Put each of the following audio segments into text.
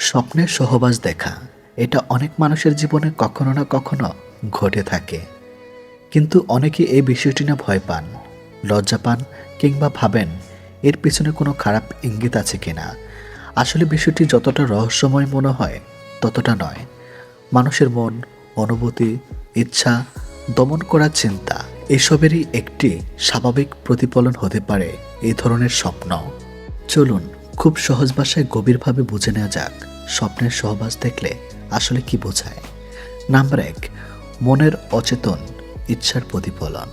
স্বপ্নের সহবাস দেখা এটা অনেক মানুষের জীবনে কখনো না কখনো ঘটে থাকে, কিন্তু অনেকে এই বিষয়টি না ভয় পান, লজ্জা পান, কিংবা ভাবেন এর পিছনে কোনো খারাপ ইঙ্গিত আছে কিনা। আসলে বিষয়টি যতটা রহস্যময় মনে হয় ততটা নয়। মানুষের মন, অনুভূতি, ইচ্ছা দমন করার চিন্তা এসবেরই একটি স্বাভাবিক প্রতিফলন হতে পারে এই ধরনের স্বপ্ন। চলুন খুব সহজ ভাষায় গভীরভাবে বুঝে নেওয়া যাক স্বপ্নের সহবাস দেখলে আসলে কি বোঝায়। নাম্বার 1, মনের অচেতন ইচ্ছার প্রতিফলন।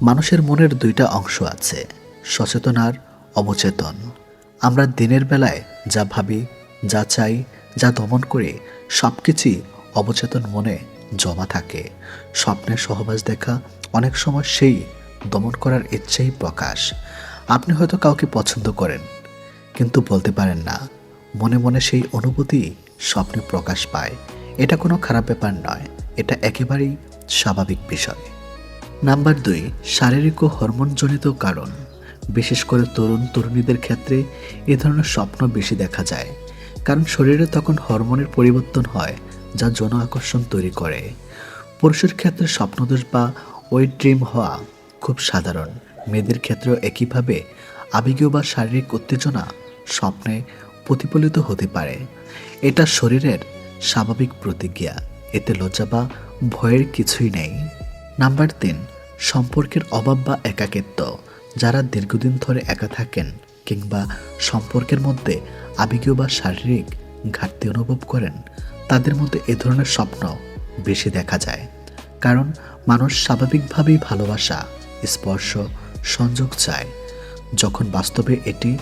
মানুষের মনের দুইটা অংশ আছে, সচেতন আর অবচেতন। আমরা দিনের বেলায় যা ভাবি, যা চাই, যা দমন করি সব কিছুই অবচেতন মনে জমা থাকে। স্বপ্নের সহবাস দেখা অনেক সময় সেই দমন করার ইচ্ছেই প্রকাশ। আপনি হয়তো কাউকে পছন্দ করেন, কিন্তু বলতে পারেন না। মনে মনে সেই অনুভূতি স্বপ্নে প্রকাশ পায়। এটা কোনো খারাপ ব্যাপার নয়, এটা একেবারেই স্বাভাবিক বিষয়। নাম্বার 2, শারীরিক ও হরমোনজনিত কারণ। বিশেষ করে তরুণ তরুণীদের ক্ষেত্রে এ ধরনের স্বপ্ন বেশি দেখা যায়, কারণ শরীরে তখন হরমোনের পরিবর্তন হয় যা যৌন আকর্ষণ তৈরি করে। পুরুষের ক্ষেত্রে স্বপ্নদোষ বা ওয়েট ড্রিম হওয়া খুব সাধারণ। মেয়েদের ক্ষেত্রেও একইভাবে আবেগীয় বা শারীরিক উত্তেজনা স্বপ্নে প্রতিফলিত হতে পারে। এটা শরীরের স্বাভাবিক প্রতিক্রিয়া, এতে লজ্জা বা ভয়ের কিছুই নেই। নাম্বার 3, সম্পর্কের অভাব বা একাকিত্ব। যারা দীর্ঘদিন ধরে একা থাকেন কিংবা সম্পর্কের মধ্যে আবেগীয় বা শারীরিক ঘাটতি অনুভব করেন, তাদের মধ্যে এ ধরনের স্বপ্ন বেশি দেখা যায়। কারণ মানুষ স্বাভাবিকভাবেই ভালোবাসা, স্পর্শ, সংযোগ চায়। যখন বাস্তবে এটি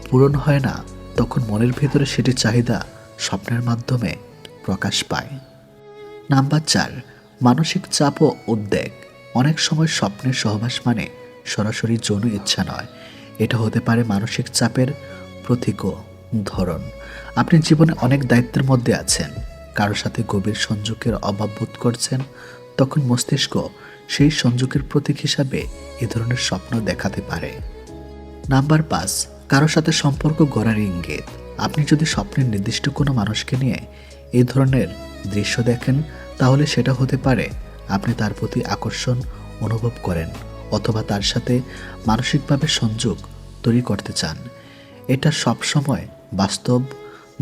পূরণ হয় না, তখন মনের ভেতরে সেটি চাহিদা স্বপ্নের মাধ্যমে প্রকাশ পায়। নাম্বার 4, মানসিক চাপ ও উদ্বেগ। অনেক সময় স্বপ্নের সহবাস মানে সরাসরি যৌন ইচ্ছা নয়, এটা হতে পারে মানসিক চাপের প্রতীক ধরন। আপনি জীবনে অনেক দায়িত্বের মধ্যে আছেন, কারোর সাথে গভীর সংযোগের অভাব বোধ করছেন, তখন মস্তিষ্ক সেই সংযোগের প্রতীক হিসাবে এ ধরনের স্বপ্ন দেখাতে পারে। নাম্বার 5, কারোর সাথে সম্পর্ক গড়ার ইঙ্গিত। আপনি যদি স্বপ্নের নির্দিষ্ট কোনো মানুষকে নিয়ে এই ধরনের দৃশ্য দেখেন, তাহলে সেটা হতে পারে আপনি তার প্রতি আকর্ষণ অনুভব করেন অথবা তার সাথে মানসিকভাবে সংযোগ তৈরি করতে চান। এটা সবসময় বাস্তব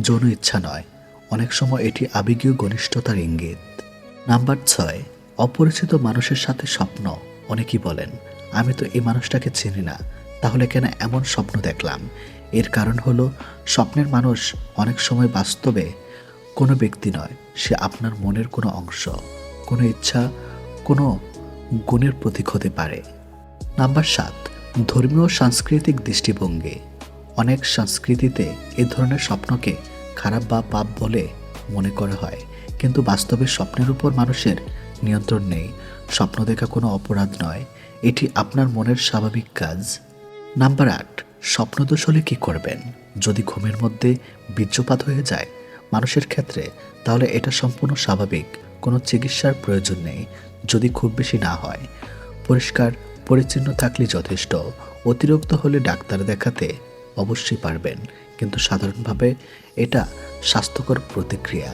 যৌন ইচ্ছা নয়, অনেক সময় এটি আবেগীয় ঘনিষ্ঠতার ইঙ্গিত। নাম্বার 6, অপরিচিত মানুষের সাথে স্বপ্ন। অনেকেই বলেন, আমি তো এই মানুষটাকে চিনি না, তাহলে কেন এমন স্বপ্ন দেখলাম? এর কারণ হলো স্বপ্নের মানুষ অনেক সময় বাস্তবে কোনো ব্যক্তি নয়, সে আপনার মনের কোনো অংশ, কোনো ইচ্ছা, কোনো গুণের প্রতীক হতে পারে। নাম্বার 7, ধর্মীয় সাংস্কৃতিক দৃষ্টিভঙ্গি। অনেক সংস্কৃতিতে এ ধরনের স্বপ্নকে খারাপ বা পাপ বলে মনে করা হয়, কিন্তু বাস্তবে স্বপ্নের উপর মানুষের নিয়ন্ত্রণ নেই। স্বপ্ন দেখা কোনো অপরাধ নয়, এটি আপনার মনের স্বাভাবিক কাজ। নাম্বার 8, স্বপ্নদোষ হলে কী করবেন? যদি ঘুমের মধ্যে বীর্যপাত হয়ে যায় মানুষের ক্ষেত্রে, তাহলে এটা সম্পূর্ণ স্বাভাবিক, কোনো চিকিৎসার প্রয়োজন নেই যদি খুব বেশি না হয়। পরিষ্কার পরিচ্ছন্ন থাকলে যথেষ্ট। অতিরিক্ত হলে ডাক্তার দেখাতে অবশ্যই পারবেন, কিন্তু সাধারণভাবে এটা স্বাস্থ্যকর প্রতিক্রিয়া।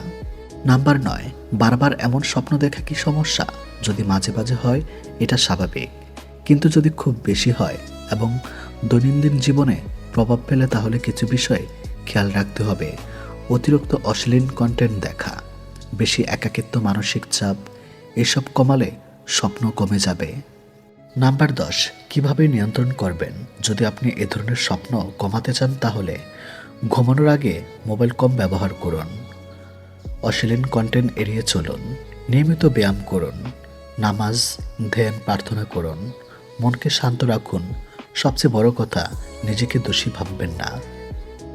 নাম্বার 9, বারবার এমন স্বপ্ন দেখা কি সমস্যা? যদি মাঝে মাঝে হয় এটা স্বাভাবিক, কিন্তু যদি খুব বেশি হয় এবং দৈনন্দিন জীবনে প্রভাব ফেলে, তাহলে কিছু বিষয় খেয়াল রাখতে হবে। অতিরিক্ত অশ্লীল কন্টেন্ট দেখা, বেশি একাকিত্ব, মানসিক চাপ এসব কমালে স্বপ্ন কমে যাবে। নাম্বার 10, কিভাবে নিয়ন্ত্রণ করবেন? যদি আপনি এ ধরনের স্বপ্ন কমাতে চান, তাহলে ঘুমানোর আগে মোবাইল কম ব্যবহার করুন, অশ্লীল কন্টেন্ট এড়িয়ে চলুন, নিয়মিত ব্যায়াম করুন, নামাজ, ধ্যান, প্রার্থনা করুন, মনকে শান্ত রাখুন। সবচেয়ে বড় কথা, নিজেকে দোষী ভাববেন না।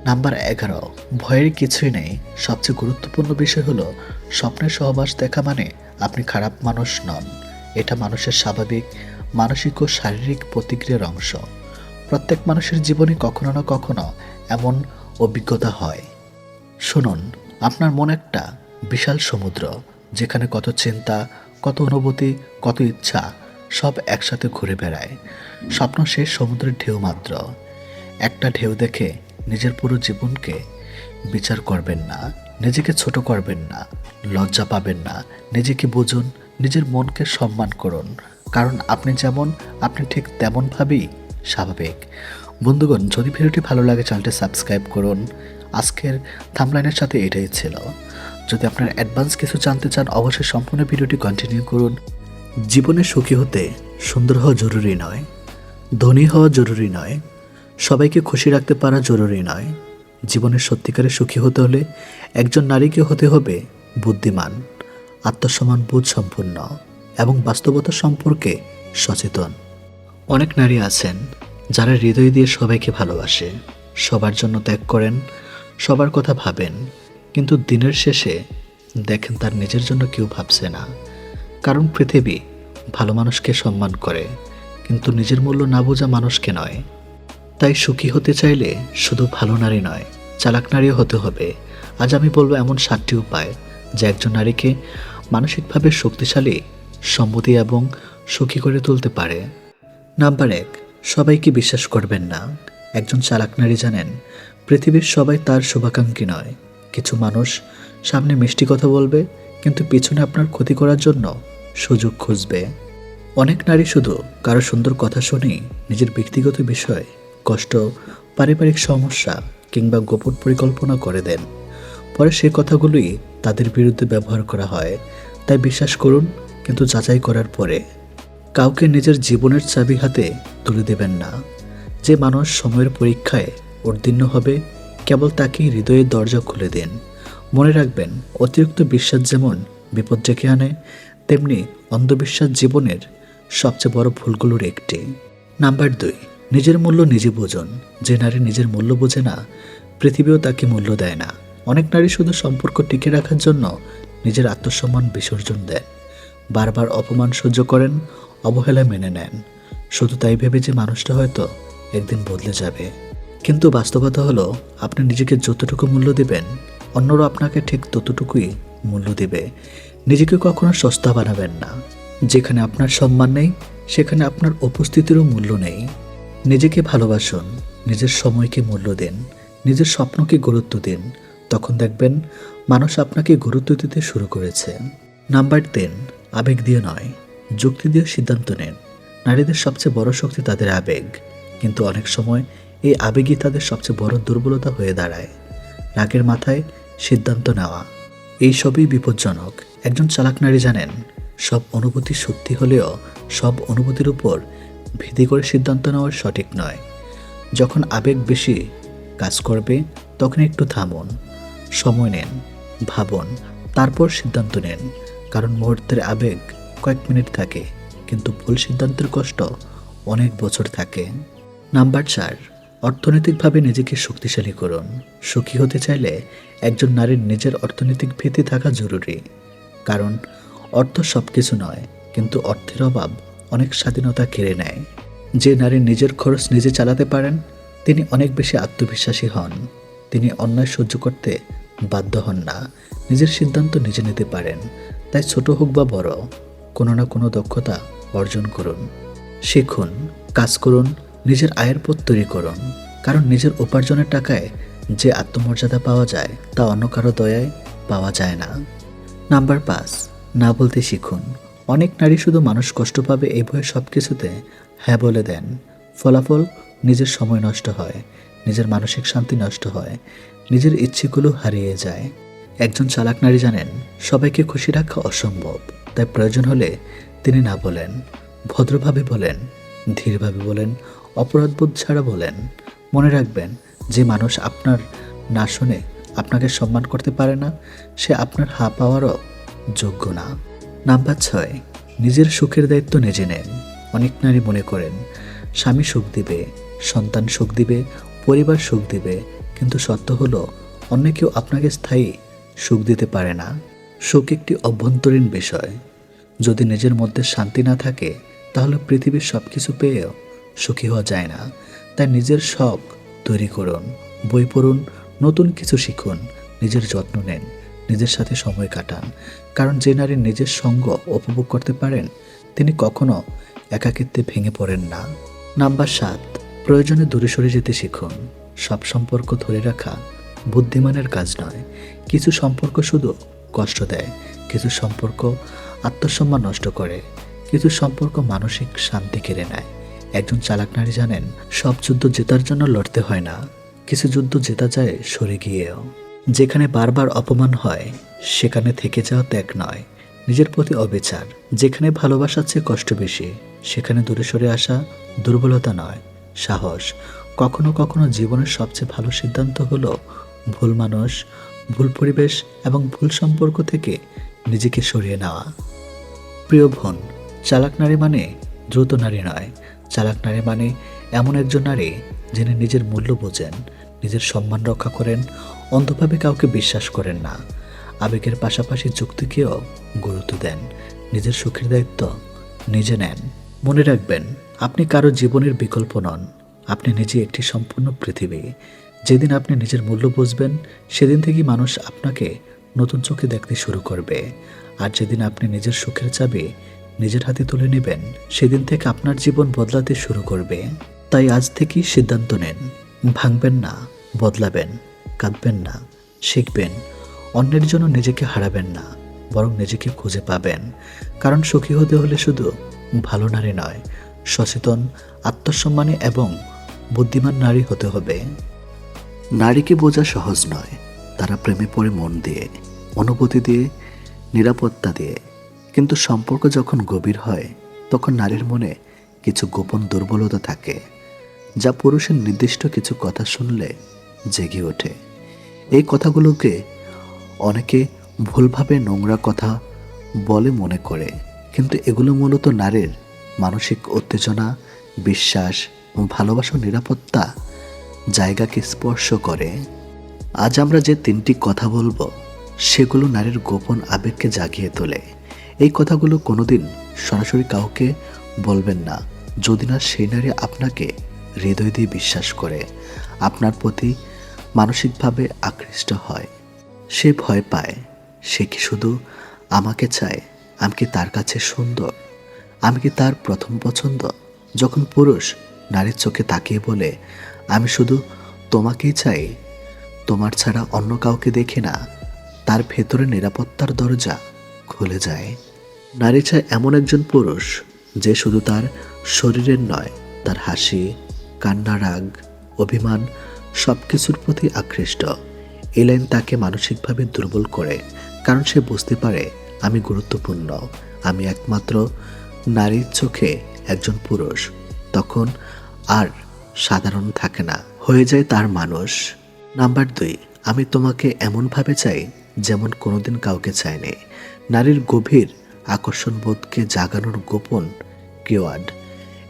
নাম্বার 11, ভয়ের কিছুই নেই। সবচেয়ে গুরুত্বপূর্ণ বিষয় হলো স্বপ্নের সহবাস দেখা মানে আপনি খারাপ মানুষ নন, এটা মানুষের স্বাভাবিক মানসিক ও শারীরিক প্রতিক্রিয়ার অংশ। প্রত্যেক মানুষের জীবনে কখনো না কখনো এমন অভিজ্ঞতা হয়। শুনুন, আপনার মন একটা বিশাল সমুদ্র, যেখানে কত চিন্তা, কত অনুভূতি, কত ইচ্ছা সব একসাথে ঘুরে বেড়ায়। স্বপ্ন সেই সমুদ্রের ঢেউ মাত্র। একটা ঢেউ দেখে নিজের পুরো জীবনকে বিচার করবেন না, নিজেকে ছোট করবেন না, লজ্জা পাবেন না। নিজেকে বুঝুন, নিজের মনকে সম্মান করুন। কারণ আপনি যেমন, আপনি ঠিক তেমনভাবেই স্বাভাবিক। বন্ধুগণ, যদি ভিডিওটি ভালো লাগে চ্যানেলটি সাবস্ক্রাইব করুন। আজকের থাম্বনেইলের সাথে এটাই ছিল। যদি আপনার অ্যাডভান্স কিছু জানতে চান অবশ্যই সম্পূর্ণ ভিডিওটি কন্টিনিউ করুন। জীবনে সুখী হতে সুন্দর হওয়া জরুরি নয়, ধনী হওয়া জরুরি নয়, সবাইকে খুশি রাখতে পারা জরুরি নয়। জীবনে সত্যিকারের সুখী হতে হলে একজন নারীকে হতে হবে বুদ্ধিমান, আত্মসম্মান বোধ সম্পন্ন এবং বাস্তবতা সম্পর্কে সচেতন। অনেক নারী আছেন যারা হৃদয় দিয়ে সবাইকে ভালোবাসে, সবার জন্য ত্যাগ করেন, সবার কথা ভাবেন, কিন্তু দিনের শেষে দেখেন তার নিজের জন্য কেউ ভাবছে না। কারণ পৃথিবী ভালো মানুষকে সম্মান করে, কিন্তু নিজের মূল্য না বোঝা মানুষকে নয়। তাই সুখী হতে চাইলে শুধু ভালো নারী নয়, চালাক নারীও হতে হবে। আজ আমি বলবো এমন 7টি উপায় যা একজন নারীকে মানসিকভাবে শক্তিশালী, সম্মতি এবং সুখী করে তুলতে পারে। নাম্বার 1, সবাইকে বিশ্বাস করবেন না। একজন চালাক নারী জানেন পৃথিবীর সবাই তার শুভাকাঙ্ক্ষী নয়। কিছু মানুষ সামনে মিষ্টি কথা বলবে, কিন্তু পিছনে আপনার ক্ষতি করার জন্য সুযোগ খুঁজবে। অনেক নারী শুধু কারো সুন্দর কথা শুনেই নিজের ব্যক্তিগত বিষয়, কষ্ট, পারিবারিক সমস্যা কিংবা গোপন পরিকল্পনা করে দেন। পরে সে কথাগুলোই তাদের বিরুদ্ধে ব্যবহার করা হয়। তাই বিশ্বাস করুন, কিন্তু যাচাই করার পরে। কাউকে নিজের জীবনের চাবি হাতে তুলে দেবেন না। যে মানুষ সময়ের পরীক্ষায় উত্তীর্ণ হবে কেবল তাকেই হৃদয়ের দরজা খুলে দিন। মনে রাখবেন, অতিরিক্ত বিশ্বাস যেমন বিপদ ডেকে আনে, তেমনি অন্ধবিশ্বাস জীবনের সবচেয়ে বড় ভুলগুলোর একটি। নাম্বার 2, নিজের মূল্য নিজে বুঝুন। যে নারী নিজের মূল্য বোঝে না, পৃথিবীও তাকে মূল্য দেয় না। অনেক নারী শুধু সম্পর্ক টিকে রাখার জন্য নিজের আত্মসম্মান বিসর্জন দেন, বারবার অপমান সহ্য করেন, অবহেলা মেনে নেন, শুধু তাই ভেবে যে মানুষটা হয়তো একদিন বদলে যাবে। কিন্তু বাস্তবতা হলো, আপনি নিজেকে যতটুকু মূল্য দেবেন অন্যরা আপনাকে ঠিক ততটুকুই মূল্য দেবে। নিজেকে কখনো সস্তা বানাবেন না। যেখানে আপনার সম্মান নেই সেখানে আপনার উপস্থিতিরও মূল্য নেই। নিজেকে ভালোবাসুন, নিজের সময়কে মূল্য দিন, নিজের স্বপ্নকে গুরুত্ব দিন। তখন দেখবেন মানুষ আপনাকে গুরুত্ব দিতে শুরু করেছে। নাম্বার 3, আবেগ দিয়ে নয়, যুক্তি দিয়ে সিদ্ধান্ত নেন। নারীদের সবচেয়ে বড় শক্তি তাদের আবেগ, কিন্তু অনেক সময় এই আবেগই তাদের সবচেয়ে বড় দুর্বলতা হয়ে দাঁড়ায়। রাগের মাথায় সিদ্ধান্ত নেওয়া, এই সবই বিপজ্জনক। একজন চালাক নারী জানেন সব অনুভূতি সত্যি হলেও সব অনুভূতির উপর ভিত্তি করে সিদ্ধান্ত নেওয়া সঠিক নয়। যখন আবেগ বেশি কাজ করবে তখন একটু থামুন, সময় নেন, ভাবুন, তারপর সিদ্ধান্ত নেন। কারণ মুহূর্তের আবেগ কয়েক মিনিট থাকে, কিন্তু ভুল সিদ্ধান্তের কষ্ট অনেক বছর থাকে। নাম্বার 4, অর্থনৈতিকভাবে নিজেকে শক্তিশালী করুন। সুখী হতে চাইলে একজন নারীর নিজের অর্থনৈতিক ভিত্তি থাকা জরুরি। কারণ অর্থ সব কিছু নয়, কিন্তু অর্থের অভাব অনেক স্বাধীনতা কেড়ে নেয়। যে নারী নিজের খরচ নিজে চালাতে পারেন তিনি অনেক বেশি আত্মবিশ্বাসী হন। তিনি অন্যায় সহ্য করতে বাধ্য হন না, নিজের সিদ্ধান্ত নিজে নিতে পারেন। তাই ছোট হোক বা বড়, কোনো না কোনো দক্ষতা অর্জন করুন, শিখুন, কাজ করুন, নিজের আয়ের পথ তৈরি করুন। কারণ নিজের উপার্জনের টাকায় যে আত্মমর্যাদা পাওয়া যায় তা অন্য কারো দয়ায় পাওয়া যায় না। নাম্বার 5, না বলতে শিখুন। অনেক নারী শুধু মানুষ কষ্ট পাবে এই ভয়ে সব কিছুতে হ্যাঁ বলে দেন। ফলাফল নিজের সময় নষ্ট হয়, নিজের মানসিক শান্তি নষ্ট হয়, নিজের ইচ্ছেগুলো হারিয়ে যায়। একজন চালাক নারী জানেন সবাইকে খুশি রাখা অসম্ভব। তাই প্রয়োজন হলে তিনি না বলেন, ভদ্রভাবে বলেন, ধীরভাবে বলেন, অপরাধবোধ ছাড়া বলেন। মনে রাখবেন, যে মানুষ আপনার না শুনে আপনাকে সম্মান করতে পারে না সে আপনার হা পাওয়ারও যোগ্য না। নাম্বার 6, নিজের সুখের দায়িত্ব নিজে নেন। অনেক নারী মনে করেন স্বামী সুখ দিবে, সন্তান সুখ দিবে, পরিবার সুখ দিবে, কিন্তু সত্য হলো অন্য কেউ আপনাকে স্থায়ী সুখ দিতে পারে না। সুখ একটি অভ্যন্তরীণ বিষয়। যদি নিজের মধ্যে শান্তি না থাকে তাহলে পৃথিবীর সব কিছু পেয়েও সুখী হওয়া যায় না। তাই নিজের শখ তৈরি করুন, বই পড়ুন, নতুন কিছু শিখুন, নিজের যত্ন নেন, নিজের সাথে সময় কাটান। কারণ যে নারী নিজের সঙ্গ উপভোগ করতে পারেন তিনি কখনো একাকিত্বে ভেঙে পড়েন না। নাম্বার 7, প্রয়োজনে দূরে সরে যেতে শিখুন। সব সম্পর্ক ধরে রাখা বুদ্ধিমানের কাজ নয়। কিছু সম্পর্ক শুধু কষ্ট দেয়, কিছু সম্পর্ক আত্মসম্মান নষ্ট করে, কিছু সম্পর্ক মানসিক শান্তি কেড়ে নেয়। একজন চালাক নারী জানেন, সব যুদ্ধ জেতার জন্য লড়তে হয় না, কিছু যুদ্ধ জেতা যায় সরে গিয়েও। যেখানে বারবার অপমান হয় সেখানে থেকে যাওয়া ত্যাগ নয়, নিজের প্রতি অবিচার। যেখানে ভালোবাসার চেয়ে কষ্ট বেশি সেখানে দূরে সরে আসা দুর্বলতা নয়, সাহস। কখনো কখনো জীবনের সবচেয়ে ভালো সিদ্ধান্ত হলো ভুল মানুষ, ভুল পরিবেশ এবং ভুল সম্পর্ক থেকে নিজেকে সরিয়ে নেওয়া। প্রিয় বোন, চালাক নারী মানে দ্রুত নারী নয়। চালাক নারী মানে এমন একজন নারী যিনি নিজের মূল্য বোঝেন, নিজের সম্মান রক্ষা করেন, অন্ধভাবে কাউকে বিশ্বাস করেন না, আবেগের পাশাপাশি যুক্তিকেও গুরুত্ব দেন, নিজের সুখের দায়িত্ব নিজে নেন। মনে রাখবেন, আপনি কারো জীবনের বিকল্প নন, আপনি নিজে একটি সম্পূর্ণ পৃথিবী। যেদিন আপনি নিজের মূল্য বুঝবেন সেদিন থেকেই মানুষ আপনাকে নতুন চোখে দেখতে শুরু করবে। আর যেদিন আপনি নিজের সুখের চাবি নিজের হাতে তুলে নেবেন সেদিন থেকে আপনার জীবন বদলাতে শুরু করবে। তাই আজ থেকেই সিদ্ধান্ত নেন, ভাঙবেন না, বদলাবেন, কাঁদবেন না, শিখবেন। অন্যের জন্য নিজেকে হারাবেন না, বরং নিজেকে খুঁজে পাবেন। কারণ সুখী হতে হলে শুধু ভালো নারী নয়, সচেতন, আত্মসম্মানী এবং বুদ্ধিমান নারী হতে হবে। নারীকে বোঝা সহজ নয়, তারা প্রেমে পড়ে মন দিয়ে, অনুভূতি দিয়ে, নিরাপত্তা দিয়ে। কিন্তু সম্পর্ক যখন গভীর হয় তখন নারীর মনে কিছু গোপন দুর্বলতা থাকে, যা পুরুষের নির্দিষ্ট কিছু কথা শুনলে জেগে ওঠে। এই কথাগুলোকে অনেকে ভুলভাবে নোংরা কথা বলে মনে করে, কিন্তু এগুলো মূলত নারীর মানসিক উত্তেজনা, বিশ্বাস ও ভালোবাসা, নিরাপত্তা জায়গাকে স্পর্শ করে। আজ আমরা যে তিনটি কথা বলবো সেগুলো নারীর গোপন আবেগকে জাগিয়ে তোলে। এই কথাগুলো কোনোদিন সরাসরি কাউকে বলবেন না, যদি না সেই নারী আপনাকে হৃদয় দিয়ে বিশ্বাস করে, আপনার প্রতি মানসিকভাবে আকৃষ্ট হয়। সে ভয় পায়, সে কি শুধু আমাকে চায়, আমি কি তার কাছে সুন্দর, আমি কি তার প্রথম পছন্দ। যখন পুরুষ নারীর চোখে তাকিয়ে বলে, আমি শুধু তোমাকেই চাই, তোমার ছাড়া অন্য কাউকে দেখি না, তার ভেতরে নিরাপত্তার দরজা খুলে যায়। নারী চায় এমন একজন পুরুষ যে শুধু তার শরীরের নয়, তার হাসি, কান্না, রাগ, অভিমান সব কিছুর প্রতি আকৃষ্ট। এই লাইন তাকে মানসিকভাবে দুর্বল করে, কারণ সে বুঝতে পারে আমি গুরুত্বপূর্ণ, আমি একমাত্র নারীর চোখে একজন পুরুষ। তখন আর সাধারণ থাকে না, হয়ে যায় তার মানুষ। নাম্বার 2, আমি তোমাকে এমনভাবে চাই যেমন কোনোদিন কাউকে চাইনি। নারীর গভীর আকর্ষণ বোধকে জাগানোর গোপন কিওয়ার্ড।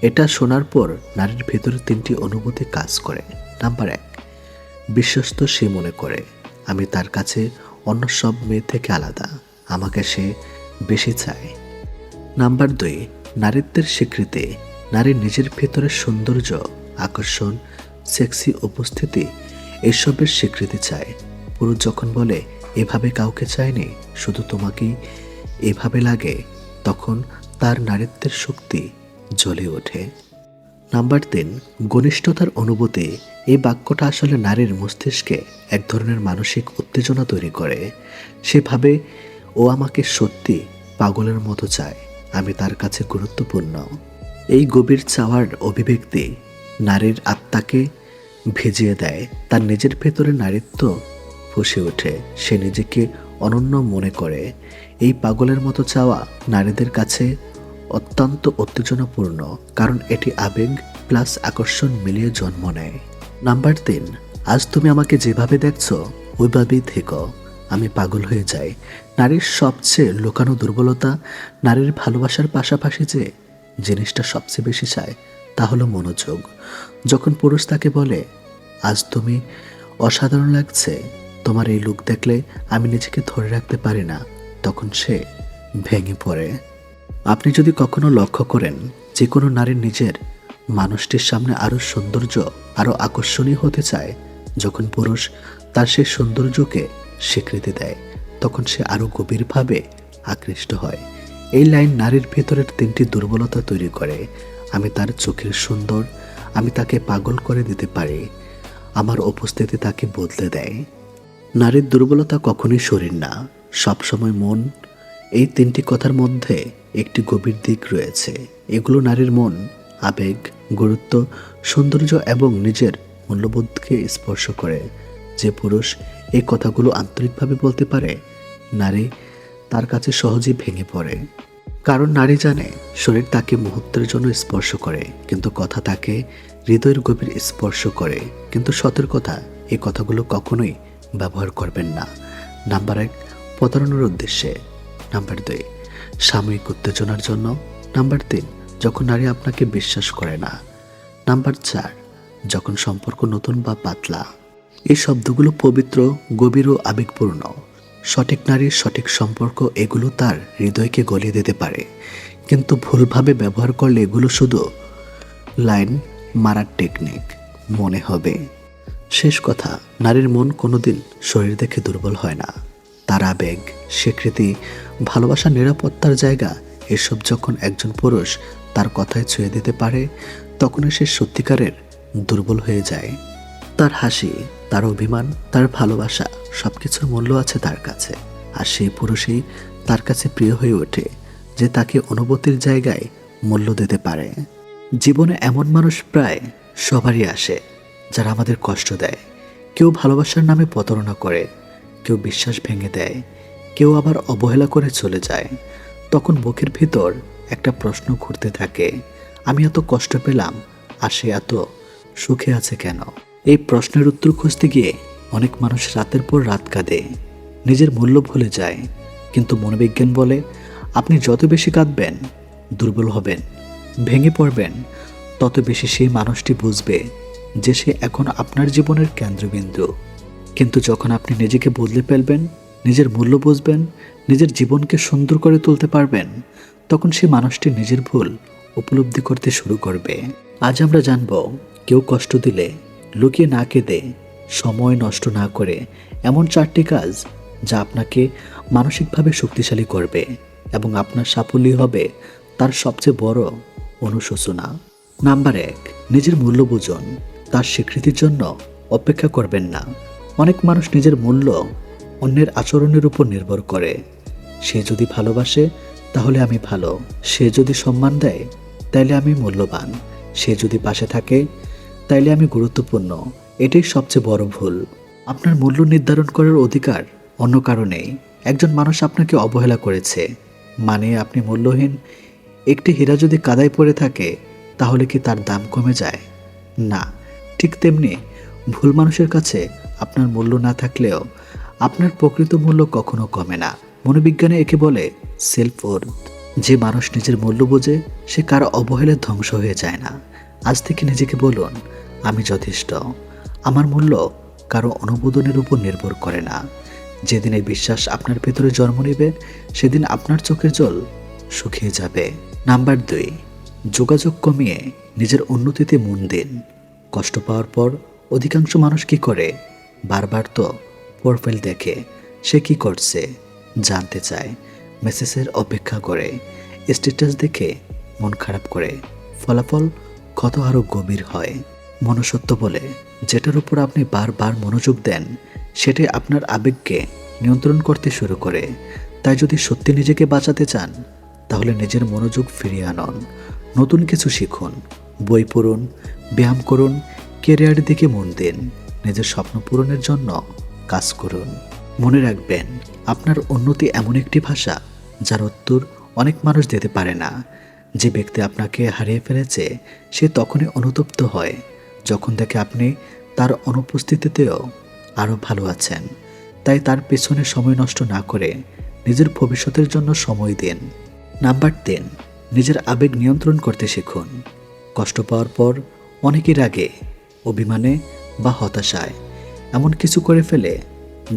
এটা শোনার পর নারীর ভেতরে 3টি অনুভূতি কাজ করে। নাম্বার 1, বিশ্বস্ত। সে মনে করে আমি তার কাছে অন্য সব মেয়ে থেকে আলাদা, আমাকে সে বেশি চায়। নাম্বার 2, নারীত্বের স্বীকৃতি। নারীর নিজের ভেতরের সৌন্দর্য, আকর্ষণ, সেক্সি উপস্থিতি এসবের স্বীকৃতি চায়। পুরুষ যখন বলে এভাবে কাউকে চায়নি, শুধু তোমাকেই এভাবে লাগে, তখন তার নারীত্বের শক্তি জ্বলে ওঠে। নাম্বার 3, ঘনিষ্ঠতার অনুভূতি। এই বাক্যটা আসলে নারীর মস্তিষ্কে এক ধরনের মানসিক উত্তেজনা তৈরি করে। সে ভাবে ও আমাকে সত্যি পাগলের মতো চায়, আমি তার কাছে গুরুত্বপূর্ণ। এই গভীর চাওয়ার অভিব্যক্তি নারীর আত্মাকে ভিজিয়ে দেয়, তার নিজের ভেতরে নারীত্ব ফুঁসে ওঠে, সে নিজেকে অনন্য মনে করে। এই পাগলের মতো চাওয়া নারীদের কাছে অত্যন্ত উত্তেজনাপূর্ণ, কারণ এটি আবেগ প্লাস আকর্ষণ মিলিয়ে জন্ম নেয়। নাম্বার 3, আজ তুমি আমাকে যেভাবে দেখছো ওইভাবেই থেকো, আমি পাগল হয়ে যাই। নারীর সবচেয়ে লুকানো দুর্বলতা, নারীর ভালোবাসার পাশাপাশি যে জিনিসটা সবচেয়ে বেশি চায় তা হলো মনোযোগ। যখন পুরুষ তাকে বলে আজ তুমি অসাধারণ লাগছে, তোমার এই লুক দেখলে আমি নিজেকে ধরে রাখতে পারি না, তখন সে ভেঙে পড়ে। আপনি যদি কখনো লক্ষ্য করেন, যে কোনো নারীর নিজের মানুষটির সামনে আরও সৌন্দর্য, আরও আকর্ষণীয় হতে চায়। যখন পুরুষ তার সেই সৌন্দর্যকে স্বীকৃতি দেয় তখন সে আরও গভীরভাবে আকৃষ্ট হয়। এই লাইন নারীর ভেতরের 3টি দুর্বলতা তৈরি করে। আমি তার চোখের সুন্দর, আমি তাকে পাগল করে দিতে পারি, আমার উপস্থিতি তাকে বদলে দেয়। নারীর দুর্বলতা কখনোই শরীর না, সবসময় মন। এই তিনটি কথার মধ্যে একটি গভীর দিক রয়েছে। এগুলো নারীর মন, আবেগ, গুরুত্ব, সৌন্দর্য এবং নিজের মূল্যবোধকে স্পর্শ করে। যে পুরুষ এই কথাগুলো আন্তরিকভাবে বলতে পারে, নারী তার কাছে সহজেই ভেঙে পড়ে। কারণ নারী জানে শরীর তাকে মুহূর্তের জন্য স্পর্শ করে, কিন্তু কথা তাকে হৃদয়ের গভীর স্পর্শ করে। কিন্তু সতর্কতা, এই কথাগুলো কখনোই ব্যবহার করবেন না। নাম্বার 1, প্রতারণার উদ্দেশ্যে। নাম্বার 2, সাময়িক উত্তেজনার জন্য। নাম্বার 3, যখন নারী আপনাকে বিশ্বাস করে না। নাম্বার 4, যখন সম্পর্ক নতুন বা পাতলা। এই শব্দগুলো পবিত্র, গভীর ও আবেগপূর্ণ। সঠিক নারীর সঠিক সম্পর্ক এগুলো তার হৃদয়কে গলিয়ে দিতে পারে, কিন্তু ভুলভাবে ব্যবহার করলে এগুলো শুধু লাইন মারার টেকনিক মনে হবে। শেষ কথা, নারীর মন কোনোদিন শরীর দেখে দুর্বল হয় না। তার আবেগ, স্বীকৃতি, ভালোবাসা, নিরাপত্তার জায়গা, এসব যখন একজন পুরুষ তার কথায় ছুঁয়ে দিতে পারে, তখনই সে সত্যিকারের দুর্বল হয়ে যায়। তার হাসি, তার অভিমান, তার ভালোবাসা, সব কিছুর মূল্য আছে তার কাছে। আর সেই পুরুষই তার কাছে প্রিয় হয়ে ওঠে যে তাকে অনুভূতির জায়গায় মূল্য দিতে পারে। জীবনে এমন মানুষ প্রায় সবারই আসে যারা আমাদের কষ্ট দেয়। কেউ ভালোবাসার নামে প্রতারণা করে, কেউ বিশ্বাস ভেঙে দেয়, কেউ আবার অবহেলা করে চলে যায়। তখন বুকের ভিতর একটা প্রশ্ন ঘুরতে থাকে, আমি এত কষ্ট পেলাম আর সে এত সুখে আছে কেন? এই প্রশ্নের উত্তর খুঁজতে গিয়ে অনেক মানুষ রাতের পর রাত কাঁদে, নিজের মূল্য ভুলে যায়। কিন্তু মনোবিজ্ঞান বলে, আপনি যত বেশি কাঁদবেন, দুর্বল হবেন, ভেঙে পড়বেন, তত বেশি সেই মানুষটি বুঝবে যে সে এখন আপনার জীবনের কেন্দ্রবিন্দু। কিন্তু যখন আপনি নিজেকে বদলে ফেলবেন, নিজের মূল্য বুঝবেন, নিজের জীবনকে সুন্দর করে তুলতে পারবেন, তখন সেই মানুষটি নিজের ভুল উপলব্ধি করতে শুরু করবে। আজ আমরা জানব, কেউ কষ্ট দিলে লুকিয়ে না কেঁদে, সময় নষ্ট না করে, এমন 4টি কাজ যা আপনাকে মানসিকভাবে শক্তিশালী করবে এবং আপনার সাফল্য হবে তার সবচেয়ে বড় অনুশোচনা। নাম্বার 1, নিজের মূল্য বুঝুন। তার স্বীকৃতির জন্য অপেক্ষা করবেন না। অনেক মানুষ নিজের মূল্য অন্যের আচরণের উপর নির্ভর করে। সে যদি ভালোবাসে তাহলে আমি ভালো, সে যদি সম্মান দেয় তাইলে আমি মূল্যবান, সে যদি পাশে থাকে তাইলে আমি গুরুত্বপূর্ণ। এটাই সবচেয়ে বড় ভুল। আপনার মূল্য নির্ধারণ করার অধিকার অন্য কারণেই। একজন মানুষ আপনাকে অবহেলা করেছে মানে আপনি মূল্যহীন। একটি হীরা যদি কাদায় পড়ে থাকে তাহলে কি তার দাম কমে যায়? না। ঠিক তেমনি ভুল মানুষের কাছে আপনার মূল্য না থাকলেও আপনার প্রকৃত মূল্য কখনো কমে না। মনোবিজ্ঞানে একে বলে সেলফ ওর্থ। যে মানুষ নিজের মূল্য বোঝে সে কারো অবহেলায় ধ্বংস হয়ে যায় না। আজ থেকে নিজেকে বলুন, আমি যথেষ্ট। আমার মূল্য কারো অনুমোদনের উপর নির্ভর করে না। যেদিন এই বিশ্বাস আপনার ভেতরে জন্ম নেবে, সেদিন আপনার চোখের জল শুকিয়ে যাবে। নাম্বার 2, যোগাযোগ কমিয়ে নিজের উন্নতিতে মন দিন। কষ্ট পাওয়ার পর অধিকাংশ মানুষ কি করে? বারবার তো প্রোফাইল দেখে, সে কি করছে জানতে চায়, মেসেজের অপেক্ষা করে, স্ট্যাটাস দেখে মন খারাপ করে। ফলাফল কত আরও গভীর হয়। মনুষ্যত্ব বলে, যেটার উপর আপনি বারবার মনোযোগ দেন সেটাই আপনার আবেগকে নিয়ন্ত্রণ করতে শুরু করে। তাই যদি সত্যি নিজেকে বাঁচাতে চান তাহলে নিজের মনোযোগ ফিরিয়ে আনুন। নতুন কিছু শিখুন, বই পড়ুন, ব্যায়াম করুন, ক্যারিয়ারের দিকে মন দিন, নিজের স্বপ্ন পূরণের জন্য কাজ করুন। মনে রাখবেন, আপনার উন্নতি এমন একটি ভাষা যার উত্তর অনেক মানুষ দিতে পারে না। যে ব্যক্তি আপনাকে হারিয়ে ফেলেছে সে তখনই অনুতপ্ত হয় যখন দেখে আপনি তার অনুপস্থিতিতেও আরও ভালো আছেন। তাই তার পেছনে সময় নষ্ট না করে নিজের ভবিষ্যতের জন্য সময় দিন। নাম্বার 3, নিজের আবেগ নিয়ন্ত্রণ করতে শিখুন। কষ্ট পাওয়ার পর অনেকের আগে অভিমানে বা হতাশায় এমন কিছু করে ফেলে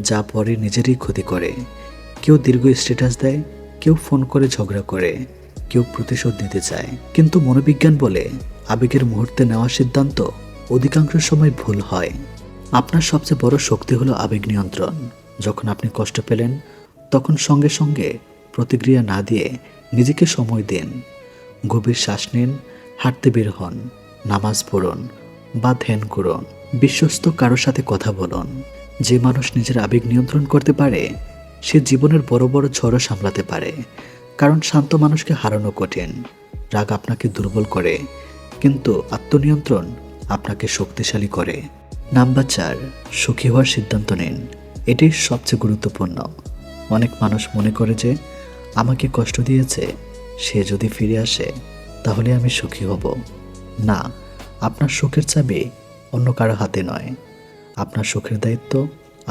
যা পরে নিজেরই ক্ষতি করে। কেউ দীর্ঘ স্ট্যাটাস দেয়, কেউ ফোন করে ঝগড়া করে, কেউ প্রতিশোধ নিতে চায়। কিন্তু মনোবিজ্ঞান বলে, আবেগের মুহূর্তে নেওয়া সিদ্ধান্ত অধিকাংশ সময় ভুল হয়। আপনার সবচেয়ে বড় শক্তি হলো আবেগ নিয়ন্ত্রণ। যখন আপনি কষ্ট পেলেন তখন সঙ্গে সঙ্গে প্রতিক্রিয়া না দিয়ে নিজেকে সময় দিন। গভীর শ্বাস নিন, হাঁটতে বের হন, নামাজ পড়ুন বা ধ্যান করুন, বিশ্বস্ত কারোর সাথে কথা বলুন। যে মানুষ নিজের আবেগ নিয়ন্ত্রণ করতে পারে সে জীবনের বড় বড় ঝড়ও সামলাতে পারে। কারণ শান্ত মানুষকে হারানো কঠিন। রাগ আপনাকে দুর্বল করে, কিন্তু আত্মনিয়ন্ত্রণ আপনাকে শক্তিশালী করে। নাম্বার 4, সুখী হওয়ার সিদ্ধান্ত নিন। এটি সবচেয়ে গুরুত্বপূর্ণ। অনেক মানুষ মনে করে যে আমাকে কষ্ট দিয়েছে, সে যদি ফিরে আসে তাহলে আমি সুখী হব। না, আপনার সুখের চাবি অন্য কারো হাতে নয়। আপনার সুখের দায়িত্ব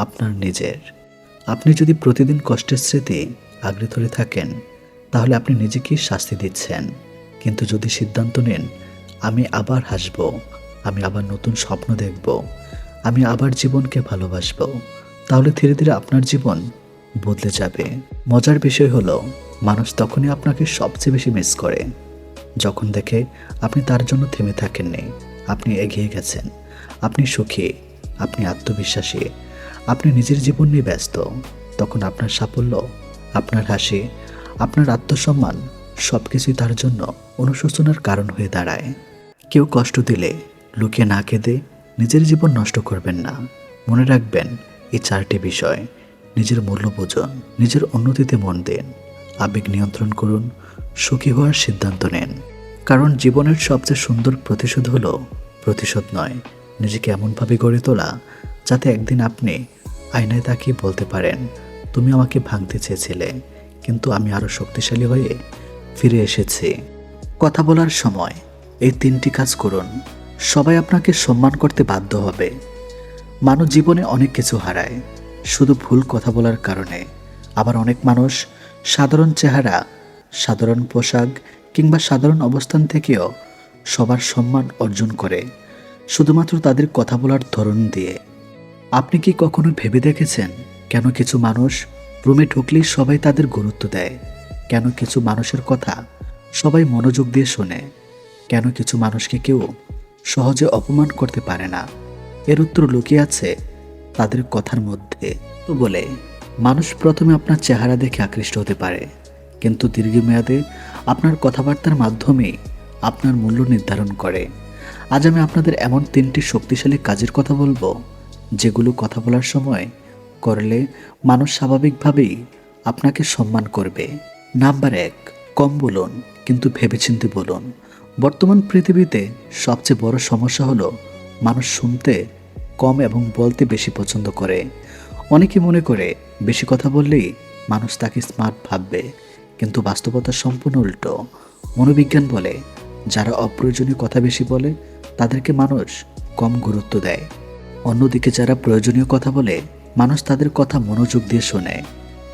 আপনার নিজের। আপনি যদি প্রতিদিন কষ্টের স্মৃতি আঁকড়ে ধরে থাকেন তাহলে আপনি নিজেকেই শাস্তি দিচ্ছেন। কিন্তু যদি সিদ্ধান্ত নেন আমি আবার হাসব, আমি আবার নতুন স্বপ্ন দেখব, আমি আবার জীবনকে ভালোবাসব, তাহলে ধীরে ধীরে আপনার জীবন বদলে যাবে। মজার বিষয় হলো মানুষ তখনই আপনাকে সবচেয়ে বেশি মিস করে যখন দেখে আপনি তার জন্য থেমে থাকেননি, আপনি এগিয়ে গেছেন, আপনি সুখী, আপনি আত্মবিশ্বাসী, আপনি নিজের জীবন নিয়ে ব্যস্ত। তখন আপনার সাফল্য, আপনার হাসি, আপনার আত্মসম্মান সবকিছুই তার জন্য অনুশোচনার কারণ হয়ে দাঁড়ায়। কেউ কষ্ট দিলে লুকিয়ে না কেঁদে নিজের জীবন নষ্ট করবেন না। মনে রাখবেন এই 4টি বিষয়। নিজের মূল্য বুঝুন, নিজের উন্নতিতে মন দিন, আবেগ নিয়ন্ত্রণ করুন, সুখী হওয়ার সিদ্ধান্ত নেন। কারণ জীবনের সবচেয়ে সুন্দর প্রতিশোধ হলো প্রতিশোধ নয়, নিজেকে এমনভাবে গড়ে তোলা যাতে একদিন আপনি আয়নায় তাকিয়ে বলতে পারেন তুমি আমাকে ভাঙতে চেয়েছিলে, কিন্তু আমি আরও শক্তিশালী হয়ে ফিরে এসেছি। কথা বলার সময় এই 3টি কাজ করুন, সবাই আপনাকে সম্মান করতে বাধ্য হবে। মানুষ জীবনে অনেক কিছু হারায় শুধু ভুল কথা বলার কারণে। আবার অনেক মানুষ সাধারণ চেহারা, সাধারণ পোশাক কিংবা সাধারণ অবস্থান থেকেও সবার সম্মান অর্জন করে শুধুমাত্র তাদের কথা বলার ধরন দিয়ে। আপনি কি কখনো ভেবে দেখেছেন কেন কিছু মানুষ রুমে ঢুকলেই সবাই তাদের গুরুত্ব দেয়? কেন কিছু মানুষের কথা সবাই মনোযোগ দিয়ে শোনে? কেন কিছু মানুষকে কেউ সহজে অপমান করতে পারে না? এর উত্তর লুকিয়ে আছে তাদের কথার মধ্যে। তো বলে মানুষ প্রথমে আপনার চেহারা দেখে আকৃষ্ট হতে পারে, কিন্তু দীর্ঘমেয়াদে আপনার কথাবার্তার মাধ্যমে আপনার মূল্য নির্ধারণ করে। আজ আমি আপনাদের এমন 3টি শক্তিশালী কাজের কথা বলবো যেগুলো কথা বলার সময় করলে মানুষ স্বাভাবিকভাবেই আপনাকে সম্মান করবে। নাম্বার 1, কম বলুন কিন্তু ভেবেচিন্তে বলুন। বর্তমান পৃথিবীতে সবচেয়ে বড় সমস্যা হলো মানুষ শুনতে কম এবং বলতে বেশি পছন্দ করে। অনেকে মনে করে বেশি কথা বললেই মানুষ তাকে স্মার্ট ভাববে, কিন্তু বাস্তবতা সম্পূর্ণ উল্টো। মনোবিজ্ঞান বলে যারা অপ্রয়োজনীয় কথা বেশি বলে তাদেরকে মানুষ কম গুরুত্ব দেয়। অন্যদিকে যারা প্রয়োজনীয় কথা বলে মানুষ তাদের কথা মনোযোগ দিয়ে শোনে।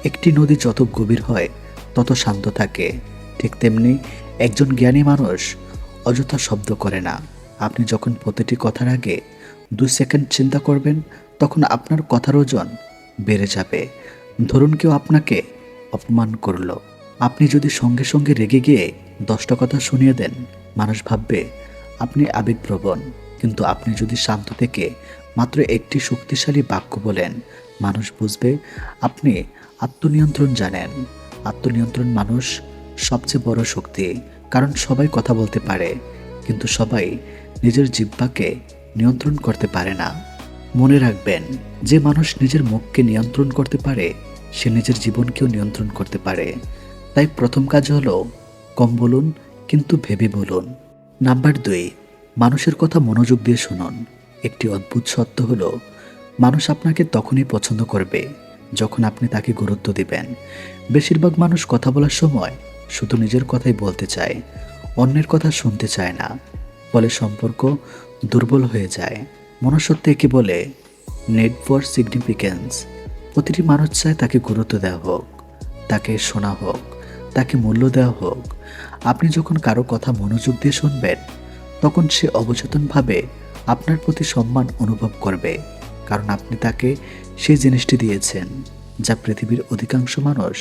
একটি নদী যত গভীর হয় তত শান্ত থাকে, ঠিক তেমনি একজন জ্ঞানী মানুষ অযথা শব্দ করে না। আপনি যখন প্রতিটি কথার আগে 2 সেকেন্ড চিন্তা করবেন তখন আপনার কথার ওজন বেড়ে যাবে। ধরুন কেউ আপনাকে অপমান করলো, আপনি যদি সঙ্গে সঙ্গে রেগে গিয়ে 10টা কথা শুনিয়ে দেন মানুষ ভাববে আপনি আবেগপ্রবণ। কিন্তু আপনি যদি শান্ত থেকে মাত্র একটি শক্তিশালী বাক্য বলেন মানুষ বুঝবে আপনি আত্মনিয়ন্ত্রণ জানেন। আত্মনিয়ন্ত্রণ মানুষ সবচেয়ে বড় শক্তি। কারণ সবাই কথা বলতে পারে কিন্তু সবাই নিজের জিহ্বাকে নিয়ন্ত্রণ করতে পারে না। মনে রাখবেন যে মানুষ নিজের মুখকে নিয়ন্ত্রণ করতে পারে সে নিজের জীবনকেও নিয়ন্ত্রণ করতে পারে। তাই প্রথম কাজ হলো কম বলুন কিন্তু ভেবে বলুন। নাম্বার 2, মানুষের কথা মনোযোগ দিয়ে শুনুন। একটি অদ্ভুত সত্য হলো মানুষ আপনাকে তখনই পছন্দ করবে যখন আপনি তাকে গুরুত্ব দিবেন। বেশিরভাগ মানুষ কথা বলার সময় শুধু নিজের কথাই বলতে চায়, অন্যের কথা শুনতে চায় না। ফলে সম্পর্ক দুর্বল হয়ে যায়। মনুষ্যত্ব একে বলে নেড ফর সিগনিফিকেন্স। প্রতিটি মানুষ চায় তাকে গুরুত্ব দেওয়া হোক, তাকে শোনা হোক, তাকে মূল্য দেওয়া হোক। আপনি যখন কারো কথা মনোযোগ দিয়ে শুনবেন তখন সে অবচেতনভাবে আপনার প্রতি সম্মান অনুভব করবে, কারণ আপনি তাকে সেই জিনিসটি দিয়েছেন যা পৃথিবীর অধিকাংশ মানুষ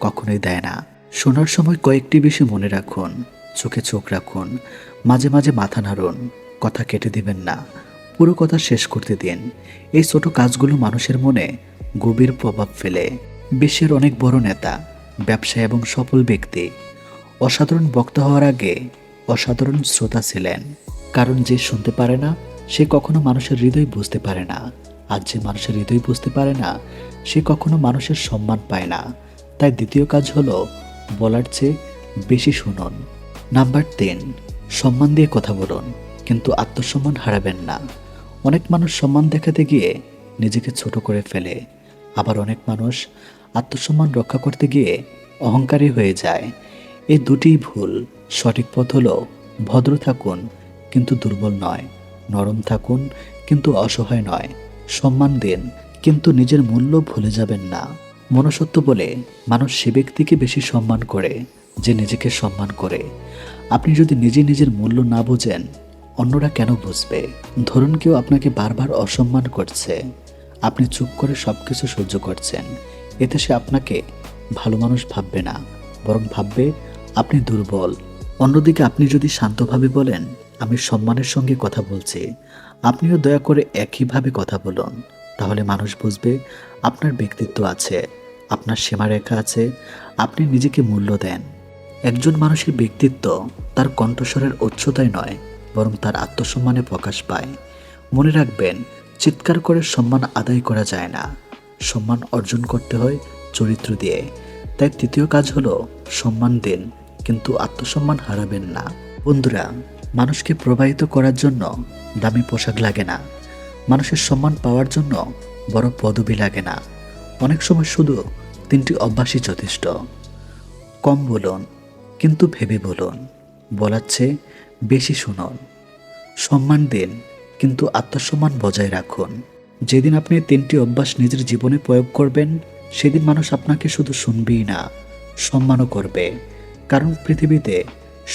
কখনোই দেয় না। শোনার সময় কয়েকটি বিষয় মনে রাখুন, চোখে চোখ রাখুন, মাঝে মাঝে মাথা নাড়ুন, কথা কেটে দিবেন না, পুরো কথা শেষ করতে দিন। এই ছোট কাজগুলো মানুষের মনে গভীর প্রভাব ফেলে। বিশ্বের অনেক বড় নেতা, ব্যবসায়ী এবং সফল ব্যক্তি অসাধারণ বক্তা হওয়ার আগে অসাধারণ শ্রোতা ছিলেন। কারণ যে শুনতে পারে না সে কখনো মানুষের হৃদয় বুঝতে পারে না। আর যে মানুষের হৃদয় বুঝতে পারে না, সে কখনো মানুষের সম্মান পায় না। তাই দ্বিতীয় কাজ হলো বলার চেয়ে বেশি শুনুন। নাম্বার 3, সম্মান দিয়ে কথা বলুন, কিন্তু আত্মসম্মান হারাবেন না। অনেক মানুষ সম্মান দেখাতে গিয়ে নিজেকে ছোট করে ফেলে, আবার অনেক মানুষ আত্মসম্মান রক্ষা করতে গিয়ে অহংকারী হয়ে যায়। এই দুটিই ভুল। সঠিক পথ হলো ভদ্র থাকুন কিন্তু দুর্বল নয়, নরম থাকুন কিন্তু অসহায় নয়, সম্মান দিন কিন্তু নিজের মূল্য ভুলে যাবেন না। মনুষ্যত্ব বলে মানুষ সে ব্যক্তিকে বেশি সম্মান করে যে নিজেকে সম্মান করে। আপনি যদি নিজে নিজের মূল্য না বোঝেন, অন্যরা কেন বুঝবে? ধরুন কেউ আপনাকে বারবার অসম্মান করছে, আপনি চুপ করে সবকিছু সহ্য করছেন। এতে সে আপনাকে ভালো মানুষ ভাববে না, বরং ভাববে আপনি দুর্বল। অন্যদিকে আপনি যদি শান্তভাবে বলেন, আমি সম্মানের সঙ্গে কথা বলছি, আপনিও দয়া করে একইভাবে কথা বলুন, তাহলে মানুষ বুঝবে আপনার ব্যক্তিত্ব আছে, আপনার সীমারেখা আছে, আপনি নিজেকে মূল্য দেন। একজন মানুষের ব্যক্তিত্ব তার কণ্ঠস্বরের উচ্চতায় নয়, বরং তার আত্মসম্মানে প্রকাশ পায়। মনে রাখবেন, চিৎকার করে সম্মান আদায় করা যায় না, সম্মান অর্জন করতে হয় চরিত্র দিয়ে। তাই তৃতীয় কাজ হলো সম্মান দিন কিন্তু আত্মসম্মান হারাবেন না। বন্ধুরা, মানুষকে প্রবাহিত করার জন্য দামি পোশাক লাগে না, মানুষের সম্মান পাওয়ার জন্য বড় পদবি লাগে না। অনেক সময় শুধু 3টি অভ্যাসই যথেষ্ট। কম বলুন কিন্তু ভেবে বলুন, বলার চেয়ে বেশি শুনুন, সম্মান দিন কিন্তু আত্মসম্মান বজায় রাখুন। যেদিন আপনি 3টি অভ্যাস নিজের জীবনে প্রয়োগ করবেন, সেদিন মানুষ আপনাকে শুধু শুনবেই না, সম্মানও করবে। কারণ পৃথিবীতে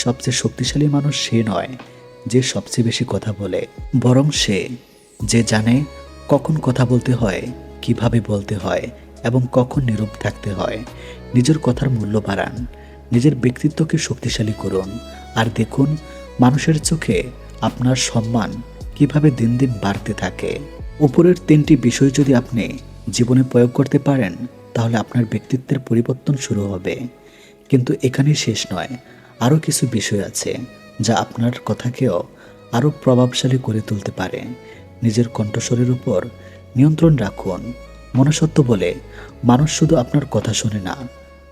সবচেয়ে শক্তিশালী মানুষ সে নয় যে সবচেয়ে বেশি কথা বলে, বরং সে যে জানে কখন কথা বলতে হয়, কিভাবে বলতে হয় এবং কখন নীরব থাকতে হয়। নিজের কথার মূল্য বাড়ান, নিজের ব্যক্তিত্বকে শক্তিশালী করুন, আর দেখুন মানুষের চোখে আপনার সম্মান কিভাবে দিন দিন বাড়তে থাকে। উপরের 3টি বিষয় যদি আপনি জীবনে প্রয়োগ করতে পারেন, তাহলে আপনার ব্যক্তিত্বের পরিবর্তন শুরু হবে। কিন্তু এখানেই শেষ নয়, আরও কিছু বিষয় আছে যা আপনার কথাকেও আরও প্রভাবশালী করে তুলতে পারে। নিজের কণ্ঠস্বরের উপর নিয়ন্ত্রণ রাখুন। মনুষ্যত্ব বলে মানুষ শুধু আপনার কথা শোনে না,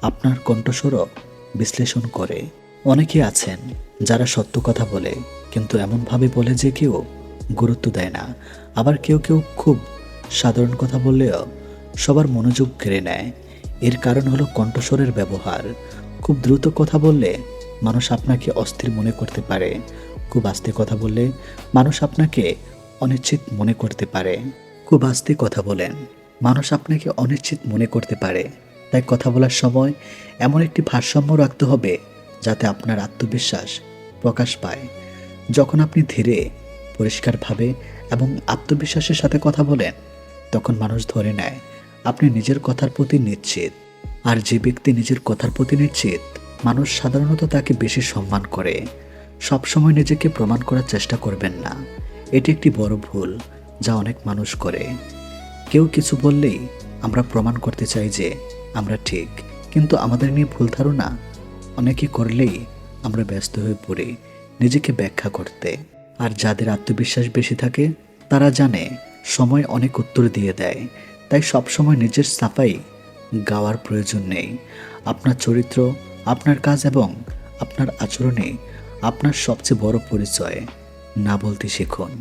আপনার কণ্ঠস্বরও বিশ্লেষণ করে। অনেকে আছেন যারা সত্য কথা বলে, কিন্তু এমনভাবে বলে যে কেউ গুরুত্ব দেয় না। আবার কেউ কেউ খুব সাধারণ কথা বললেও সবার মনোযোগ কেড়ে নেয়। এর কারণ হলো কণ্ঠস্বরের ব্যবহার। খুব দ্রুত কথা বললে মানুষ আপনাকে অস্থির মনে করতে পারে, খুব আস্তে কথা বললে মানুষ আপনাকে অনিশ্চিত মনে করতে পারে। খুব আস্তে কথা বলেন, মানুষ আপনাকে অনিশ্চিত মনে করতে পারে। তাই কথা বলার সময় এমন একটি ভারসাম্য রাখতে হবে যাতে আপনার আত্মবিশ্বাস প্রকাশ পায়। যখন আপনি ধীরে, পরিষ্কারভাবে এবং আত্মবিশ্বাসের সাথে কথা বলেন, তখন মানুষ ধরে নেয় আপনি নিজের কথার প্রতি নিশ্চিত। আর যে ব্যক্তি নিজের কথার প্রতি নিশ্চিত, মানুষ সাধারণত তাকে বেশি সম্মান করে। সবসময় নিজেকে প্রমাণ করার চেষ্টা করবেন না, এটি একটি বড় ভুল যা অনেক মানুষ করে। কেউ কিছু বললেই আমরা প্রমাণ করতে চাই যে আমরা ঠিক, কিন্তু আমাদের নিয়ে ভুল ধারণা অনেকে করলেই আমরা ব্যস্ত হয়ে পড়ি নিজেকে ব্যাখ্যা করতে। আর যাদের আত্মবিশ্বাস বেশি থাকে, তারা জানে সময় অনেক উত্তর দিয়ে দেয়। তাই সবসময় নিজের সাফাই গাওয়ার প্রয়োজন নেই। আপনার চরিত্র, আপনার কাজ এবং আপনার আচরণে আপনার সবচেয়ে বড় পরিচয়। না বলতে শিখুন।